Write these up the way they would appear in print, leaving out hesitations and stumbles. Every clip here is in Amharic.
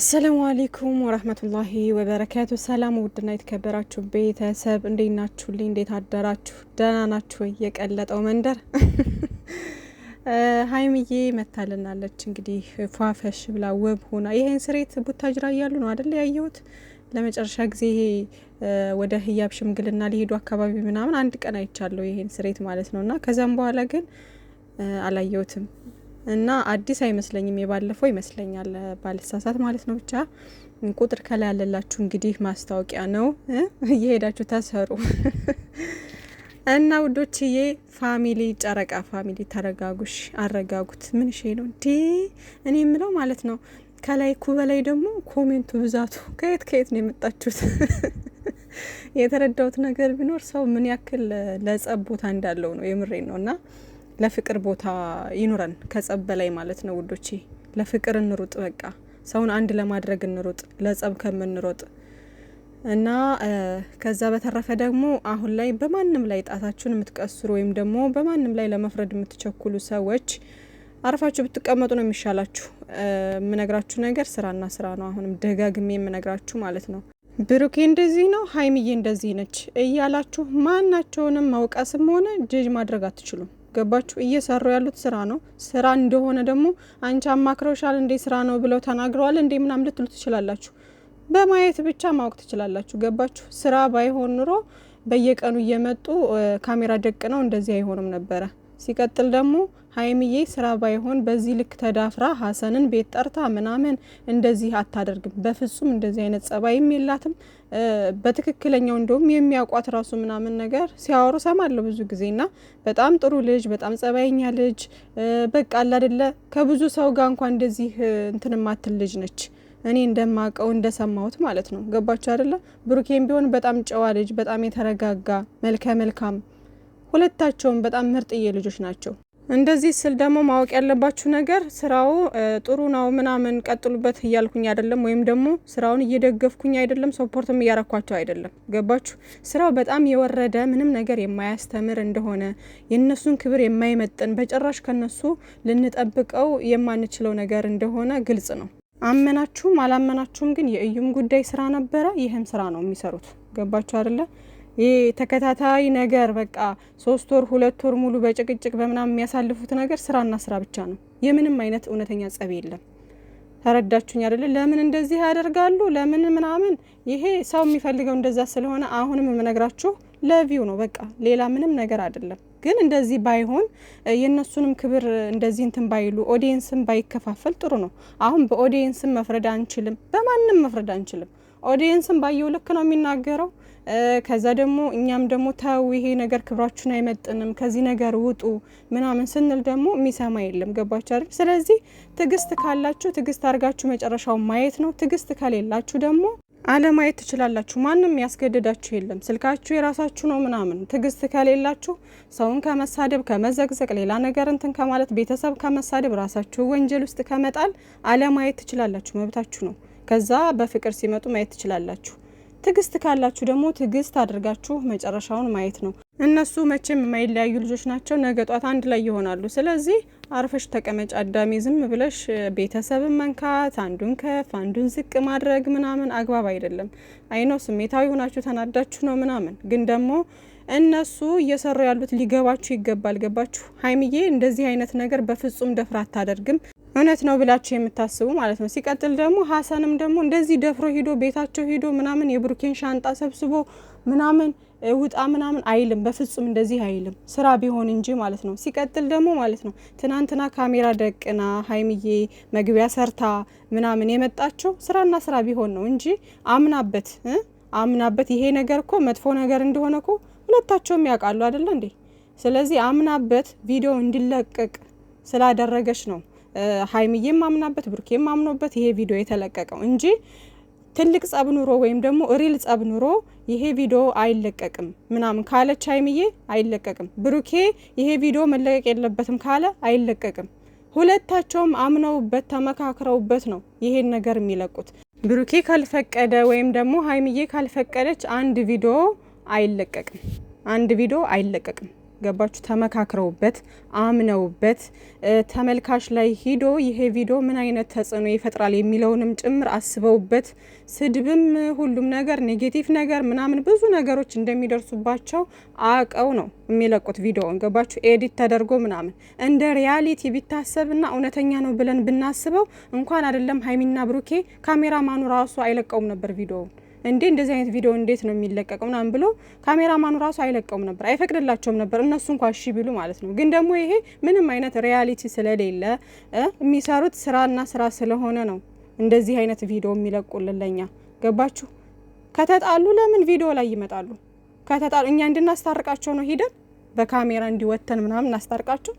አሰላሙ አለይኩም ወራህመቱላሂ ወበረካቱ። ሰላም ውድና የተከበራችሁ ቤተሰብ እንዴት ናችሁልኝ? እንዴት አደራችሁ? ደህና ናችሁ ወይ? የቀለጠው መንደር ሀይሚዬ መታልናለች። እንግዲህ ፏፈሽ ብላ ውብ ሆና ይሄን ስሬት ቡታጅራ እያሉ ነው አይደል ያየሁት። ለመጨረሻ ጊዜ ወደ ህያብ ሽምግልና ሊሄዱ አካባቢ ምናምን አንድ ቀን አይቻለሁ ይሄን ስሬት ማለት ነውና ከዛም በኋላ ግን አላየሁትም እና አዲስ አይመስለኝም። የባለፈው ይመስለኛል ባልሳሳት ማለት ነው። ብቻ ቁጥር ከላይ ያለላችሁ እንግዲህ ማስታወቂያ ነው፣ እየሄዳችሁ ተሰሩ እና ውዶችዬ። ፋሚሊ ጨረቃ ፋሚሊ ተረጋጉሽ፣ አረጋጉት። ምን ሼ ነው እንዴ እኔ የምለው ማለት ነው። ከላይ በላይ ደግሞ ኮሜንቱ ብዛቱ ከየት ከየት ነው የመጣችሁት? የተረዳሁት ነገር ቢኖር ሰው ምን ያክል ለጸብ ቦታ እንዳለው ነው። የምሬን ነው። እና ለፍቅር ቦታ ይኑረን ከጸብ በላይ ማለት ነው ውዶቼ። ለፍቅር እንሩጥ፣ በቃ ሰውን አንድ ለማድረግ እንሩጥ ለጸብ ከምንሮጥ እና ከዛ በተረፈ ደግሞ አሁን ላይ በማንም ላይ ጣታችሁን የምትቀስሩ ወይም ደግሞ በማንም ላይ ለመፍረድ የምትቸኩሉ ሰዎች አርፋችሁ ብትቀመጡ ነው የሚሻላችሁ። የምነግራችሁ ነገር ስራና ስራ ነው። አሁንም ደጋግሜ የምነግራችሁ ማለት ነው። ብሩኬ እንደዚህ ነው፣ ሀይሚዬ እንደዚህ ነች እያላችሁ ማናቸውንም ማውቀስም ሆነ ጀጅ ማድረግ አትችሉም። ገባችሁ? እየሰሩ ያሉት ስራ ነው። ስራ እንደሆነ ደግሞ አንቺ አማክረውሻል እንዴ ስራ ነው ብለው ተናግረዋል እንዴ ምናምን ልትሉ ትችላላችሁ። በማየት ብቻ ማወቅ ትችላላችሁ። ገባችሁ? ስራ ባይሆን ኑሮ በየቀኑ እየመጡ ካሜራ ደቅ ነው እንደዚህ አይሆንም ነበረ። ሲቀጥል ደግሞ ሀይሚዬ ስራ ባይሆን በዚህ ልክ ተዳፍራ ሀሰንን ቤት ጠርታ ምናምን እንደዚህ አታደርግም። በፍጹም እንደዚህ አይነት ጸባይም የላትም። በትክክለኛው እንደውም የሚያውቋት ራሱ ምናምን ነገር ሲያወሩ ሰማለሁ ብዙ ጊዜና በጣም ጥሩ ልጅ፣ በጣም ጸባይኛ ልጅ፣ በቃ አለ አይደለ ከብዙ ሰው ጋር እንኳን እንደዚህ እንትን ማትል ልጅ ነች። እኔ እንደማቀው እንደሰማሁት ማለት ነው። ገባችሁ አይደለ? ብሩኬም ቢሆን በጣም ጨዋ ልጅ፣ በጣም የተረጋጋ መልከ መልካም፣ ሁለታቸውም በጣም ምርጥዬ ልጆች ናቸው። እንደዚህ ስል ደግሞ ማወቅ ያለባችሁ ነገር ስራው ጥሩ ነው ምናምን ቀጥሉበት እያልኩኝ አይደለም፣ ወይም ደግሞ ስራውን እየደገፍኩኝ አይደለም፣ ሰፖርትም እያረኳቸው አይደለም። ገባችሁ? ስራው በጣም የወረደ ምንም ነገር የማያስተምር እንደሆነ የነሱን ክብር የማይመጥን በጭራሽ ከነሱ ልንጠብቀው የማንችለው ነገር እንደሆነ ግልጽ ነው። አመናችሁም አላመናችሁም ግን የእዩም ጉዳይ ስራ ነበረ፣ ይህም ስራ ነው የሚሰሩት። ገባችሁ አይደለ? ይህ ተከታታይ ነገር በቃ 3 ወር 2 ወር ሙሉ በጭቅጭቅ በምናምን የሚያሳልፉት ነገር ስራና ስራ ብቻ ነው። የምንም አይነት እውነተኛ ጸብ የለም። ተረዳችሁኝ አይደለ? ለምን እንደዚህ ያደርጋሉ ለምን ምናምን፣ ይሄ ሰው የሚፈልገው እንደዛ ስለሆነ አሁንም የምነግራችሁ ለቪው ነው። በቃ ሌላ ምንም ነገር አይደለም። ግን እንደዚህ ባይሆን የነሱንም ክብር እንደዚህ እንትን ባይሉ ኦዲየንስም ባይከፋፈል ጥሩ ነው። አሁን በኦዲየንስም መፍረድ አንችልም፣ በማንም መፍረድ አንችልም። ኦዲየንስም ባየው ልክ ነው የሚናገረው። ከዛ ደግሞ እኛም ደግሞ ተው ይሄ ነገር ክብራችሁን አይመጥንም ከዚህ ነገር ውጡ ምናምን ስንል ደግሞ የሚሰማ የለም። ገባችሁ አይደል? ስለዚህ ትግስት ካላችሁ ትግስት አድርጋችሁ መጨረሻው ማየት ነው። ትግስት ከሌላችሁ ደግሞ አለማየት ትችላላችሁ። ማንም ያስገድዳችሁ የለም። ስልካችሁ የራሳችሁ ነው ምናምን። ትግስት ከሌላችሁ ሰውን ከመሳደብ ከመዘግዘቅ፣ ሌላ ነገር እንትን ከማለት፣ ቤተሰብ ከመሳደብ፣ ራሳችሁ ወንጀል ውስጥ ከመጣል አለማየት ትችላላችሁ። መብታችሁ ነው። ከዛ በፍቅር ሲመጡ ማየት ትችላላችሁ። ትግስት ካላችሁ ደግሞ ትግስት አድርጋችሁ መጨረሻውን ማየት ነው። እነሱ መቼም የማይለያዩ ልጆች ናቸው። ነገ ጧት አንድ ላይ ይሆናሉ። ስለዚህ አርፈሽ ተቀመጭ አዳሜ። ዝም ብለሽ ቤተሰብን መንካት፣ አንዱን ከፍ አንዱን ዝቅ ማድረግ ምናምን አግባብ አይደለም። አይኖ ስሜታዊ ሆናችሁ ተናዳችሁ ነው ምናምን፣ ግን ደግሞ እነሱ እየሰሩ ያሉት ሊገባችሁ ይገባል። ገባችሁ? ሀይሚዬ እንደዚህ አይነት ነገር በፍጹም ደፍራ አታደርግም። እውነት ነው ብላችሁ የምታስቡ ማለት ነው። ሲቀጥል ደግሞ ሀሰንም ደግሞ እንደዚህ ደፍሮ ሂዶ ቤታቸው ሂዶ ምናምን የብሩኬን ሻንጣ ሰብስቦ ምናምን ውጣ ምናምን አይልም። በፍጹም እንደዚህ አይልም፣ ስራ ቢሆን እንጂ ማለት ነው። ሲቀጥል ደግሞ ማለት ነው ትናንትና ካሜራ ደቅና ሀይሚዬ መግቢያ ሰርታ ምናምን የመጣቸው ስራና ስራ ቢሆን ነው እንጂ አምናበት ይሄ ነገር እኮ መጥፎ ነገር እንደሆነ እኮ ሁለታቸውም ያውቃሉ አይደለ እንዴ? ስለዚህ አምናበት ቪዲዮ እንዲለቀቅ ስላደረገች ነው ሀይሚዬም አምናበት ብሩኬም አምኖበት ይሄ ቪዲዮ የተለቀቀው እንጂ ትልቅ ጸብ ኑሮ ወይም ደግሞ ሪል ጸብ ኑሮ ይሄ ቪዲዮ አይለቀቅም ምናምን ካለች ሀይሚዬ አይለቀቅም። ብሩኬ ይሄ ቪዲዮ መለቀቅ የለበትም ካለ አይለቀቅም። ሁለታቸውም አምነውበት ተመካክረውበት ነው ይሄን ነገር የሚለቁት። ብሩኬ ካልፈቀደ ወይም ደግሞ ሀይሚዬ ካልፈቀደች አንድ ቪዲዮ አይለቀቅም። ገባችሁ? ተመካክረውበት አምነውበት ተመልካች ላይ ሂዶ ይሄ ቪዲዮ ምን አይነት ተጽዕኖ ይፈጥራል የሚለውንም ጭምር አስበውበት ስድብም ሁሉም ነገር ኔጌቲቭ ነገር ምናምን ብዙ ነገሮች እንደሚደርሱባቸው አቀው ነው የሚለቁት ቪዲዮውን። ገባችሁ? ኤዲት ተደርጎ ምናምን እንደ ሪያሊቲ ቢታሰብና እውነተኛ ነው ብለን ብናስበው እንኳን አይደለም ሀይሚና ብሩኬ ካሜራማኑ ራሱ አይለቀውም ነበር ቪዲዮውን። እንደዚህ አይነት ቪዲዮ እንዴት ነው የሚለቀቀው ምናምን ብሎ ካሜራማኑ ራሱ አይለቀውም ነበር፣ አይፈቅድላቸውም ነበር እነሱ እንኳን እሺ ቢሉ ማለት ነው። ግን ደግሞ ይሄ ምንም አይነት ሪያሊቲ ስለሌለ የሚሰሩት ስራና ስራ ስለሆነ ነው እንደዚህ አይነት ቪዲዮ የሚለቁልን ለኛ። ገባችሁ? ከተጣሉ ለምን ቪዲዮ ላይ ይመጣሉ? ከተጣሉ እኛ እንድናስታርቃቸው ነው ሄደን በካሜራ እንዲወተን ምናምን እናስታርቃቸው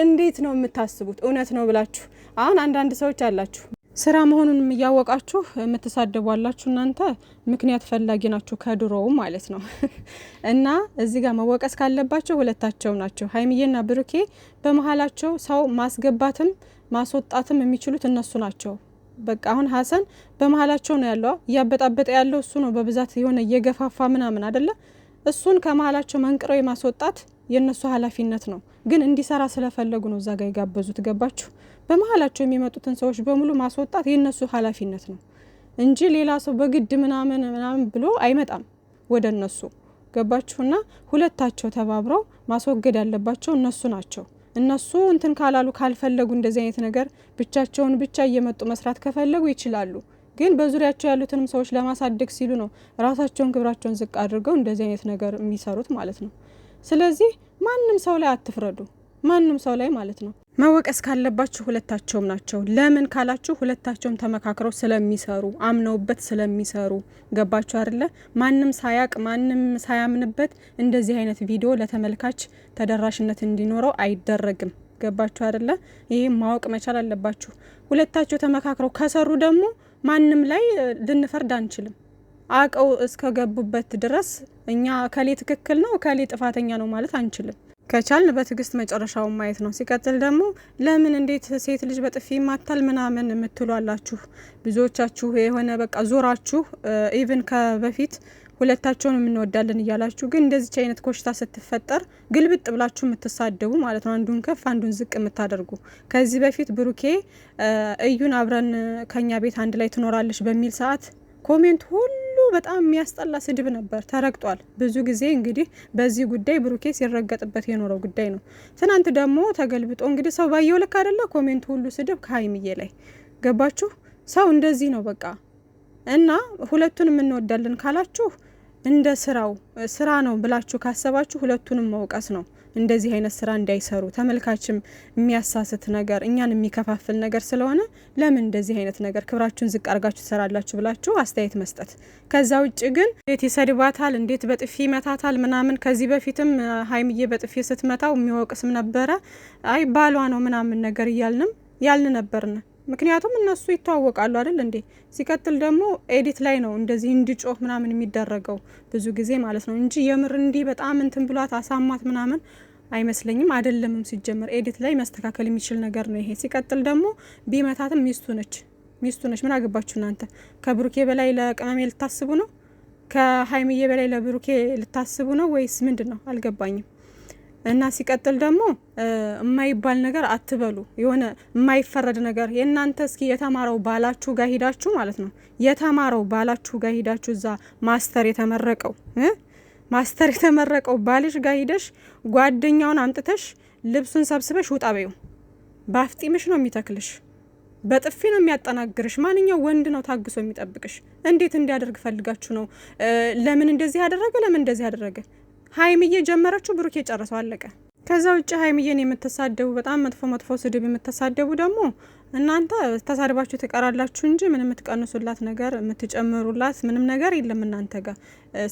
እንዴት ነው የምታስቡት? እውነት ነው ብላችሁ አሁን አንዳንድ ሰዎች አላችሁ ስራ መሆኑን እያወቃችሁ የምትሳደቧላችሁ እናንተ ምክንያት ፈላጊ ናችሁ ከድሮው ማለት ነው። እና እዚህ ጋር መወቀስ ካለባቸው ሁለታቸው ናቸው። ሀይሚዬና ብሩኬ በመሀላቸው ሰው ማስገባትም ማስወጣትም የሚችሉት እነሱ ናቸው። በቃ አሁን ሀሰን በመሀላቸው ነው ያለው፣ እያበጣበጠ ያለው እሱ ነው በብዛት የሆነ እየገፋፋ ምናምን አይደለ? እሱን ከመሀላቸው መንቅረው የማስወጣት የነሱ ኃላፊነት ነው። ግን እንዲሰራ ስለፈለጉ ነው እዛ ጋር የጋበዙት። ገባችሁ? በመሀላቸው የሚመጡትን ሰዎች በሙሉ ማስወጣት የነሱ ኃላፊነት ነው እንጂ ሌላ ሰው በግድ ምናምን ብሎ አይመጣም ወደ እነሱ። ገባችሁና ሁለታቸው ተባብረው ማስወገድ ያለባቸው እነሱ ናቸው። እነሱ እንትን ካላሉ ካልፈለጉ እንደዚህ አይነት ነገር ብቻቸውን ብቻ እየመጡ መስራት ከፈለጉ ይችላሉ። ግን በዙሪያቸው ያሉትንም ሰዎች ለማሳደግ ሲሉ ነው ራሳቸውን ክብራቸውን ዝቅ አድርገው እንደዚህ አይነት ነገር የሚሰሩት ማለት ነው። ስለዚህ ማንም ሰው ላይ አትፍረዱ፣ ማንም ሰው ላይ ማለት ነው። መወቀስ ካለባችሁ ሁለታቸውም ናቸው። ለምን ካላችሁ ሁለታቸውም ተመካክረው ስለሚሰሩ አምነውበት ስለሚሰሩ። ገባችሁ አይደለ? ማንም ሳያቅ ማንም ሳያምንበት እንደዚህ አይነት ቪዲዮ ለተመልካች ተደራሽነት እንዲኖረው አይደረግም። ገባችሁ አይደለ? ይሄም ማወቅ መቻል አለባችሁ። ሁለታቸው ተመካክረው ከሰሩ ደግሞ ማንም ላይ ልንፈርድ አንችልም። አቀው እስከገቡበት ድረስ እኛ ከሌ ትክክል ነው ከሌ ጥፋተኛ ነው ማለት አንችልም። ከቻልን በትዕግስት መጨረሻውን ማየት ነው። ሲቀጥል ደግሞ ለምን እንዴት ሴት ልጅ በጥፊ ማታል ምናምን የምትሉ አላችሁ ብዙዎቻችሁ። የሆነ በቃ ዞራችሁ ኢቭን ከበፊት ሁለታቸውን እንወዳለን እያላችሁ ግን እንደዚች አይነት ኮሽታ ስትፈጠር ግልብጥ ብላችሁ የምትሳደቡ ማለት ነው። አንዱን ከፍ አንዱን ዝቅ የምታደርጉ። ከዚህ በፊት ብሩኬ እዩን አብረን ከኛ ቤት አንድ ላይ ትኖራለች በሚል ሰዓት ኮሜንት ሁሉ በጣም የሚያስጠላ ስድብ ነበር፣ ተረግጧል። ብዙ ጊዜ እንግዲህ በዚህ ጉዳይ ብሩኬ ሲረገጥበት የኖረው ጉዳይ ነው። ትናንት ደግሞ ተገልብጦ እንግዲህ ሰው ባየው ልክ አይደለ ኮሜንት ሁሉ ስድብ ከሀይሚዬ ላይ። ገባችሁ? ሰው እንደዚህ ነው በቃ። እና ሁለቱንም እንወዳለን ካላችሁ እንደ ስራ ነው ብላችሁ ካሰባችሁ ሁለቱንም መውቀስ ነው። እንደዚህ አይነት ስራ እንዳይሰሩ ተመልካችም የሚያሳስት ነገር እኛን የሚከፋፍል ነገር ስለሆነ ለምን እንደዚህ አይነት ነገር ክብራችሁን ዝቅ አርጋችሁ ትሰራላችሁ ብላችሁ አስተያየት መስጠት። ከዛ ውጭ ግን እንዴት ይሰድባታል፣ እንዴት በጥፊ ይመታታል ምናምን። ከዚህ በፊትም ሀይሚዬ በጥፊ ስትመታው የሚወቅስም ነበረ። አይ ባሏ ነው ምናምን ነገር ያልን ነበርን። ምክንያቱም እነሱ ይተዋወቃሉ አይደል እንዴ? ሲቀጥል ደግሞ ኤዲት ላይ ነው እንደዚህ እንዲጮህ ምናምን የሚደረገው ብዙ ጊዜ ማለት ነው እንጂ የምር እንዲህ በጣም እንትን ብሏት አሳማት ምናምን አይመስለኝም። አይደለምም ሲጀመር ኤዲት ላይ መስተካከል የሚችል ነገር ነው ይሄ። ሲቀጥል ደግሞ ቢመታትም ሚስቱ ነች። ምን አገባችሁ እናንተ? ከብሩኬ በላይ ለቅመሜ ልታስቡ ነው? ከሀይሚዬ በላይ ለብሩኬ ልታስቡ ነው ወይስ ምንድን ነው? አልገባኝም። እና ሲቀጥል ደግሞ የማይባል ነገር አትበሉ። የሆነ የማይፈረድ ነገር የእናንተ እስኪ የተማረው ባላችሁ ጋር ሂዳችሁ ማለት ነው የተማረው ባላችሁ ጋር ሂዳችሁ እዛ ማስተር የተመረቀው ባልሽ ጋር ሂደሽ ጓደኛውን አምጥተሽ ልብሱን ሰብስበሽ ውጣ በይው። ባፍጢምሽ ነው የሚተክልሽ፣ በጥፊ ነው የሚያጠናግርሽ። ማንኛው ወንድ ነው ታግሶ የሚጠብቅሽ? እንዴት እንዲያደርግ ፈልጋችሁ ነው? ለምን እንደዚህ ያደረገ? ሀይሚዬ ጀመረችው፣ ብሩኬ ጨረሰው፣ አለቀ። ከዛ ውጭ ሀይሚዬን የምትሳደቡ በጣም መጥፎ ስድብ የምትሳደቡ ደግሞ እናንተ ተሳድባችሁ ትቀራላችሁ እንጂ ምንም የምትቀንሱላት ነገር የምትጨምሩላት ምንም ነገር የለም እናንተ ጋር።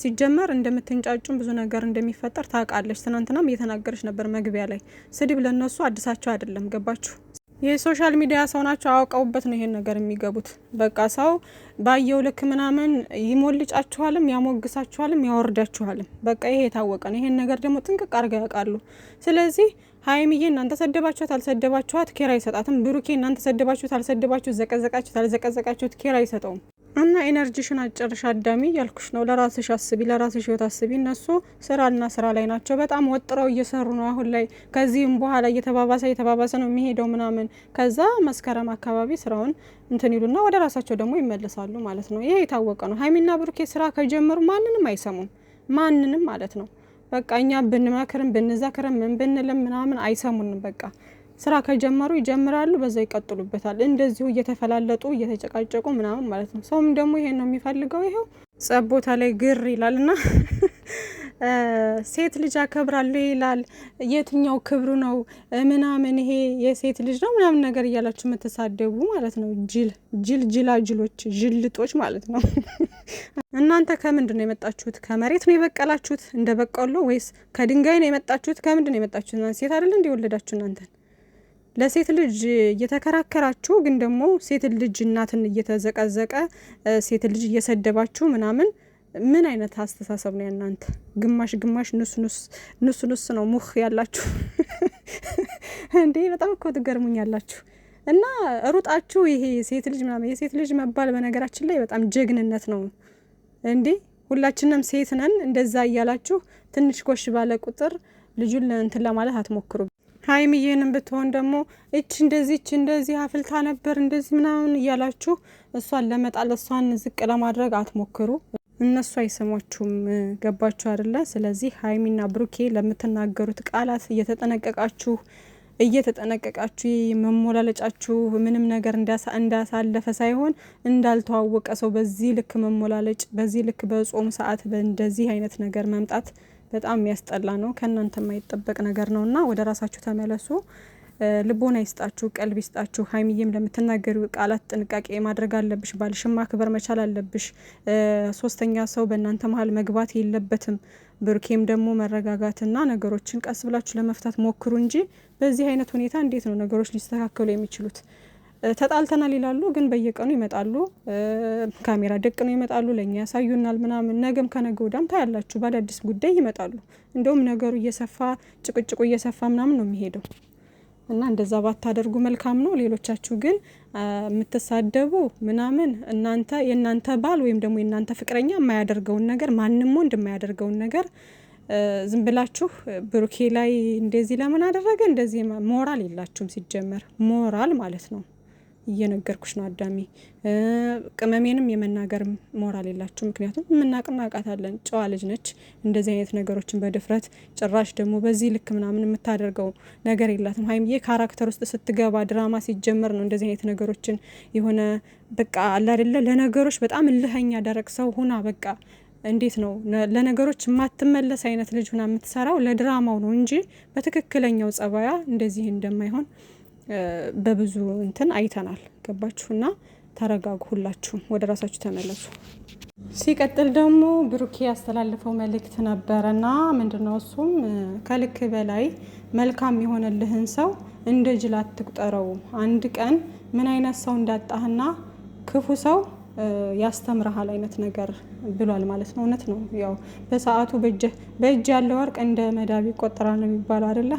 ሲጀመር እንደምትንጫጩም ብዙ ነገር እንደሚፈጠር ታውቃለች። ትናንትናም እየተናገረች ነበር መግቢያ ላይ። ስድብ ለነሱ አዲሳቸው አይደለም። ገባችሁ? የሶሻል ሚዲያ ሰው ናቸው፣ አውቀውበት ነው ይሄን ነገር የሚገቡት። በቃ ሰው ባየው ልክ ምናምን ይሞልጫችኋልም፣ ያሞግሳችኋልም፣ ያወርዳችኋልም። በቃ ይሄ የታወቀ ነው። ይሄን ነገር ደግሞ ጥንቅቅ አድርገው ያውቃሉ። ስለዚህ ሀይሚዬ እናንተ ሰደባችኋት አልሰደባችኋት ኬራ አይሰጣትም። ብሩኬ እናንተ ሰደባችሁት አልሰደባችሁት፣ ዘቀዘቃችሁት አልዘቀዘቃችሁት ኬራ አይሰጠውም። እና ኤነርጂሽን አጨርሽ አዳሚ ያልኩሽ ነው። ለራስሽ አስቢ፣ ለራስሽ ህይወት አስቢ። እነሱ ስራና ስራ ላይ ናቸው። በጣም ወጥረው እየሰሩ ነው አሁን ላይ። ከዚህም በኋላ እየተባባሰ ነው የሚሄደው ምናምን። ከዛ መስከረም አካባቢ ስራውን እንትን ይሉና ወደ ራሳቸው ደግሞ ይመለሳሉ ማለት ነው። ይሄ የታወቀ ነው። ሀይሚና ብሩኬ ስራ ከጀመሩ ማንንም አይሰሙም፣ ማንንም ማለት ነው። በቃ እኛ ብንመክርም ብንዘክርም ምን ብንልም ምናምን አይሰሙንም። በቃ ስራ ከጀመሩ ይጀምራሉ፣ በዛ ይቀጥሉበታል። እንደዚሁ እየተፈላለጡ እየተጨቃጨቁ ምናምን ማለት ነው። ሰውም ደግሞ ይሄን ነው የሚፈልገው። ይሄው ጸብ ቦታ ላይ ግር ይላልና ሴት ልጅ አከብራለሁ ይላል። የትኛው ክብሩ ነው ምናምን? ይሄ የሴት ልጅ ነው ምናምን ነገር እያላችሁ የምትሳደቡ ማለት ነው። ጅላጅሎች ጅልጦች ማለት ነው። እናንተ ከምንድን ነው የመጣችሁት? ከመሬት ነው የበቀላችሁት እንደ በቀሎ? ወይስ ከድንጋይ ነው የመጣችሁት? ከምንድን ነው የመጣችሁት? ሴት አይደል እንደ ወለዳችሁ እናንተን? ለሴት ልጅ እየተከራከራችሁ ግን ደግሞ ሴት ልጅ እናትን እየተዘቀዘቀ ሴት ልጅ እየሰደባችሁ ምናምን ምን አይነት አስተሳሰብ ነው እናንተ? ግማሽ ንስ ነው ሙህ ያላችሁ እንዴ! በጣም እኮ ትገርሙኛላችሁ። እና ሩጣችሁ ይሄ ሴት ልጅ ምናምን የሴት ልጅ መባል በነገራችን ላይ በጣም ጀግንነት ነው እንዴ! ሁላችንም ሴት ነን። እንደዛ እያላችሁ ትንሽ ኮሽ ባለ ቁጥር ልጁን እንትን ለማለት አትሞክሩ። ሀይሚዬንም ብትሆን ደግሞ እች እንደዚህ አፍልታ ነበር እንደዚህ ምናምን እያላችሁ እሷን ለመጣል እሷን ዝቅ ለማድረግ አትሞክሩ። እነሱ አይሰሟችሁም። ገባችሁ አይደለ? ስለዚህ ሀይሚና ብሩኬ ለምትናገሩት ቃላት እየተጠነቀቃችሁ መሞላለጫችሁ ምንም ነገር እንዳሳለፈ ሳይሆን እንዳልተዋወቀ ሰው በዚህ ልክ መሞላለጭ፣ በዚህ ልክ በጾም ሰዓት በእንደዚህ አይነት ነገር መምጣት በጣም የሚያስጠላ ነው። ከእናንተ የማይጠበቅ ነገር ነውና ወደ ራሳችሁ ተመለሱ። ልቦና ይስጣችሁ፣ ቀልብ ይስጣችሁ። ሀይሚዬም ለምትናገሩ ቃላት ጥንቃቄ ማድረግ አለብሽ። ባልሽም ማክበር መቻል አለብሽ። ሶስተኛ ሰው በእናንተ መሀል መግባት የለበትም። ብሩኬም ደግሞ መረጋጋትና ነገሮችን ቀስ ብላችሁ ለመፍታት ሞክሩ እንጂ በዚህ አይነት ሁኔታ እንዴት ነው ነገሮች ሊስተካከሉ የሚችሉት? ተጣልተናል ይላሉ፣ ግን በየቀኑ ይመጣሉ፣ ካሜራ ደቅነው ይመጣሉ፣ ለኛ ያሳዩናል ምናምን። ነገም ከነገ ወዲያም ታያላችሁ በአዳዲስ ጉዳይ ይመጣሉ። እንደውም ነገሩ እየሰፋ ጭቅጭቁ እየሰፋ ምናምን ነው የሚሄደው እና እንደዛ ባታደርጉ መልካም ነው። ሌሎቻችሁ ግን የምትሳደቡ ምናምን የእናንተ ባል ወይም ደግሞ የእናንተ ፍቅረኛ የማያደርገውን ነገር ማንም ወንድ የማያደርገውን ነገር ዝም ብላችሁ ብሩኬ ላይ እንደዚህ ለምን አደረገ እንደዚህ ሞራል የላችሁም። ሲጀመር ሞራል ማለት ነው እየነገርኩሽ ነው አዳሚ። ቅመሜንም የመናገር ሞራል የላችሁ። ምክንያቱም የምናውቃታለን፣ ጨዋ ልጅ ነች። እንደዚህ አይነት ነገሮችን በድፍረት ጭራሽ ደግሞ በዚህ ልክ ምናምን የምታደርገው ነገር የላትም። ሀይሚዬ ካራክተር ውስጥ ስትገባ ድራማ ሲጀመር ነው እንደዚህ አይነት ነገሮችን የሆነ በቃ አለ አይደለ ለነገሮች በጣም እልኸኛ ደረቅ ሰው ሁና በቃ እንዴት ነው ለነገሮች የማትመለስ አይነት ልጅ ሁና የምትሰራው ለድራማው ነው እንጂ በትክክለኛው ጸባያ እንደዚህ እንደማይሆን በብዙ እንትን አይተናል። ገባችሁና ተረጋጉ። ሁላችሁም ወደ ራሳችሁ ተመለሱ። ሲቀጥል ደግሞ ብሩኬ ያስተላልፈው መልእክት ነበረና ምንድነው እሱም ከልክ በላይ መልካም የሆነልህን ሰው እንደ ጅል አትቁጠረው። አንድ ቀን ምን አይነት ሰው እንዳጣህና ክፉ ሰው ያስተምርሃል አይነት ነገር ብሏል ማለት ነው። እውነት ነው። ያው በሰዓቱ በእጅ ያለ ወርቅ እንደ መዳብ ይቆጠራል ነው የሚባለው አይደለ?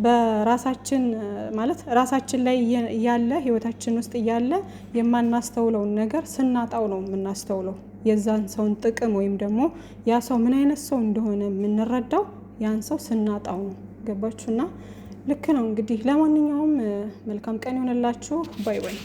በራሳችን ማለት ራሳችን ላይ ያለ ህይወታችን ውስጥ ያለ የማናስተውለውን ነገር ስናጣው ነው የምናስተውለው። የዛን ሰውን ጥቅም ወይም ደግሞ ያ ሰው ምን አይነት ሰው እንደሆነ የምንረዳው ያን ሰው ስናጣው ነው። ገባችሁና ልክ ነው እንግዲህ። ለማንኛውም መልካም ቀን ይሆንላችሁ። ባይ ባይ።